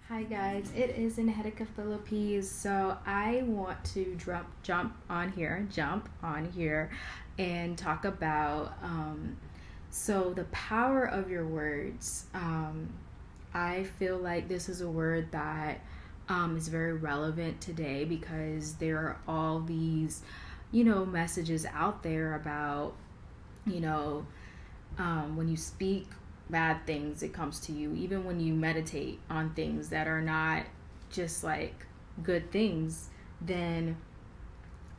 Hi guys, it is Angelica Philippines. So I want to jump on here and talk about the power of your words. I feel like this is a word that is very relevant today because there are all these, messages out there about, you know, when you speak bad things, it comes to you. Even when you meditate on things that are not just like good things, then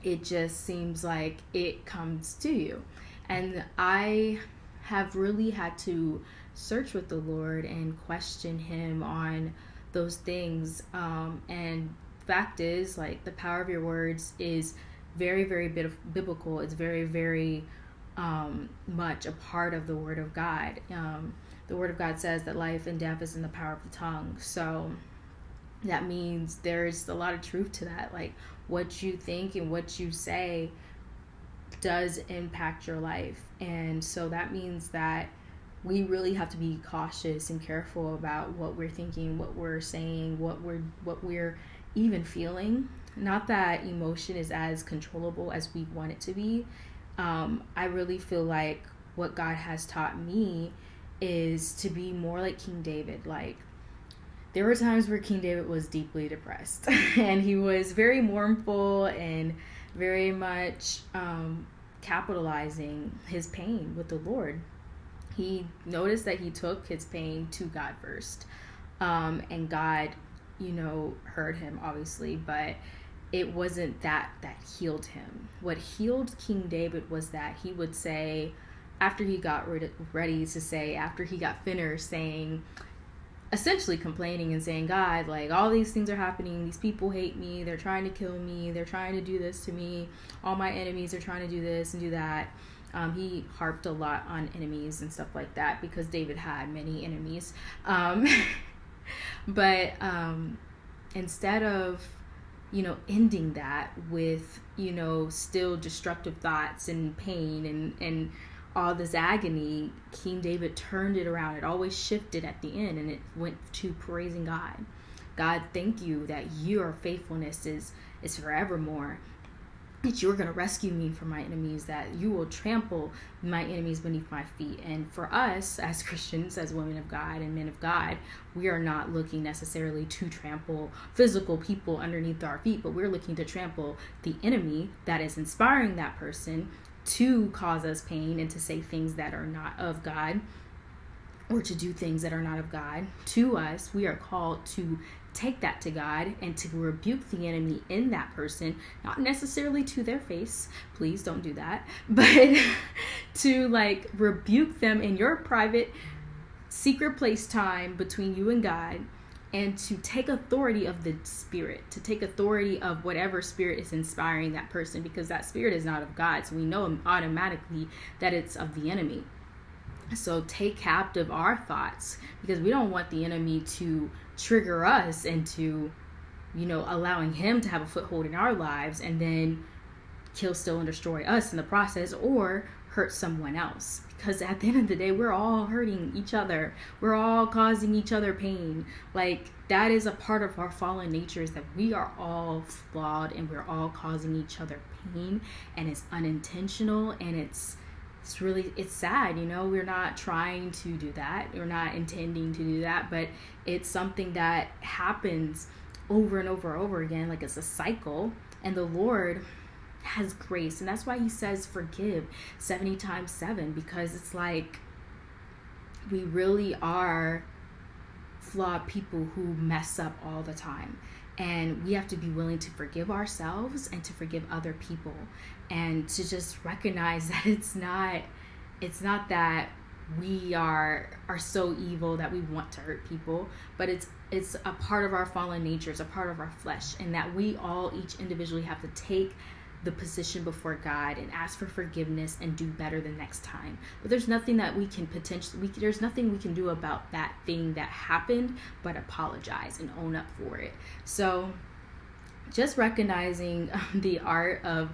it just seems like it comes to you. And I have really had to search with the Lord and question Him on those things. And fact is, like, the power of your words is very, very biblical. It's very, very much a part of the Word of God. The Word of God says that life and death is in the power of the tongue. So that means there's a lot of truth to that. Like, what you think and what you say does impact your life. And so that means that we really have to be cautious and careful about what we're thinking, what we're saying, what we're even feeling. Not that emotion is as controllable as we want it to be. I really feel like what God has taught me is to be more like King David. Like, there were times where King David was deeply depressed and he was very mournful and very much capitalizing his pain with the Lord. He noticed that he took his pain to God first. And God, heard him, obviously, but it wasn't that healed him. What healed King David was that he would say, after he got ready to say, after he got finished saying, essentially complaining and saying, God, like, all these things are happening. These people hate me. They're trying to kill me. They're trying to do this to me. All my enemies are trying to do this and do that. He harped a lot on enemies and stuff like that because David had many enemies. But instead of, ending that with, still destructive thoughts and pain and all this agony, King David turned it around. It always shifted at the end and it went to praising God. God, thank you that your faithfulness is forevermore. That you're going to rescue me from my enemies, that you will trample my enemies beneath my feet. And for us as Christians, as women of God and men of God, we are not looking necessarily to trample physical people underneath our feet, but we're looking to trample the enemy that is inspiring that person to cause us pain and to say things that are not of God or to do things that are not of God. To us, we are called to take that to God and to rebuke the enemy in that person, not necessarily to their face, please don't do that, but to like rebuke them in your private secret place time between you and God, and to take authority of the spirit, to take authority of whatever spirit is inspiring that person, because that spirit is not of God, so we know automatically that it's of the enemy. So take captive our thoughts, because we don't want the enemy to trigger us into, allowing him to have a foothold in our lives and then kill, steal, and destroy us in the process, or hurt someone else. Because at the end of the day, we're all hurting each other. We're all causing each other pain. Like, that is a part of our fallen nature, is that we are all flawed and we're all causing each other pain, and it's unintentional, and it's sad. We're not trying to do that. We're not intending to do that, but it's something that happens over and over and over again. Like, it's a cycle, and the Lord has grace, and that's why he says forgive 70 times 7, because it's like we really are flawed people who mess up all the time, and we have to be willing to forgive ourselves and to forgive other people, and to just recognize that it's not that we are so evil that we want to hurt people, but it's a part of our fallen nature. It's a part of our flesh, and that we all each individually have to take the position before God and ask for forgiveness and do better the next time. But there's nothing that there's nothing we can do about that thing that happened but apologize and own up for it. So just recognizing the art of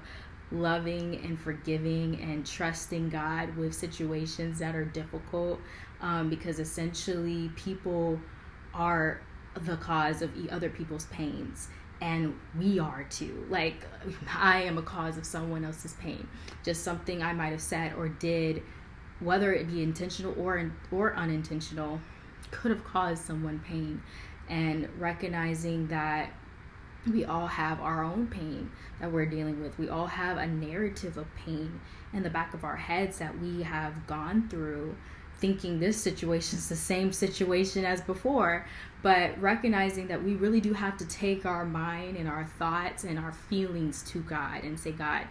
loving and forgiving and trusting God with situations that are difficult, because essentially people are the cause of other people's pains. And we are too. Like, I am a cause of someone else's pain. Just something I might have said or did, whether it be intentional or unintentional, could have caused someone pain. And recognizing that we all have our own pain that we're dealing with. We all have a narrative of pain in the back of our heads that we have gone through, thinking this situation is the same situation as before, but recognizing that we really do have to take our mind and our thoughts and our feelings to God and say, God,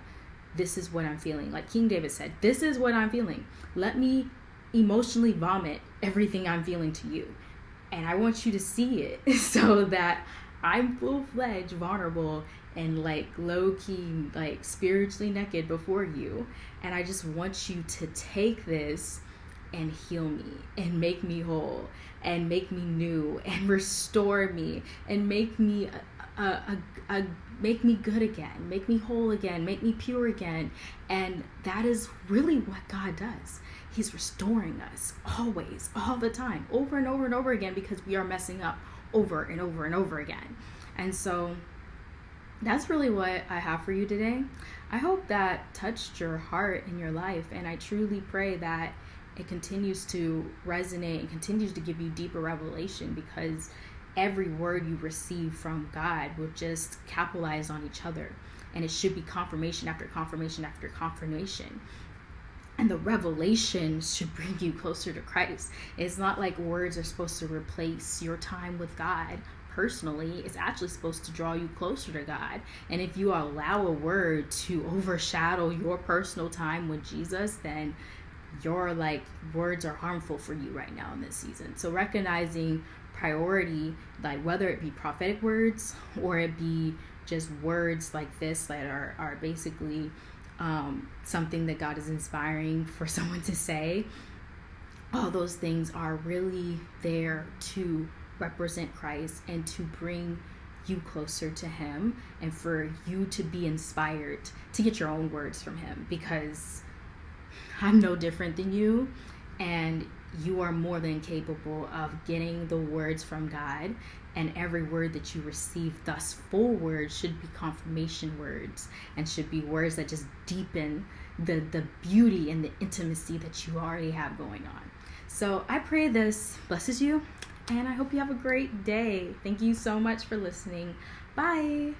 this is what I'm feeling. Like King David said, this is what I'm feeling. Let me emotionally vomit everything I'm feeling to you. And I want you to see it so that I'm full-fledged, vulnerable, and like low-key, like spiritually naked before you. And I just want you to take this and heal me and make me whole and make me new and restore me and make me make me good again, make me whole again, make me pure again. And that is really what God does. He's restoring us always, all the time, over and over and over again, because we are messing up over and over and over again. And so that's really what I have for you today. I hope that touched your heart and your life, and I truly pray that it continues to resonate and continues to give you deeper revelation, because every word you receive from God will just capitalize on each other, and it should be confirmation after confirmation after confirmation. And the revelation should bring you closer to Christ. It's not like words are supposed to replace your time with God personally. It's actually supposed to draw you closer to God. And if you allow a word to overshadow your personal time with Jesus, then your like words are harmful for you right now in this season. So recognizing priority, like whether it be prophetic words or it be just words like this that are basically something that God is inspiring for someone to say, all those things are really there to represent Christ and to bring you closer to him, and for you to be inspired to get your own words from him, because I'm no different than you, and you are more than capable of getting the words from God. And every word that you receive thus forward should be confirmation words, and should be words that just deepen the beauty and the intimacy that you already have going on. So I pray this blesses you, and I hope you have a great day. Thank you so much for listening. Bye.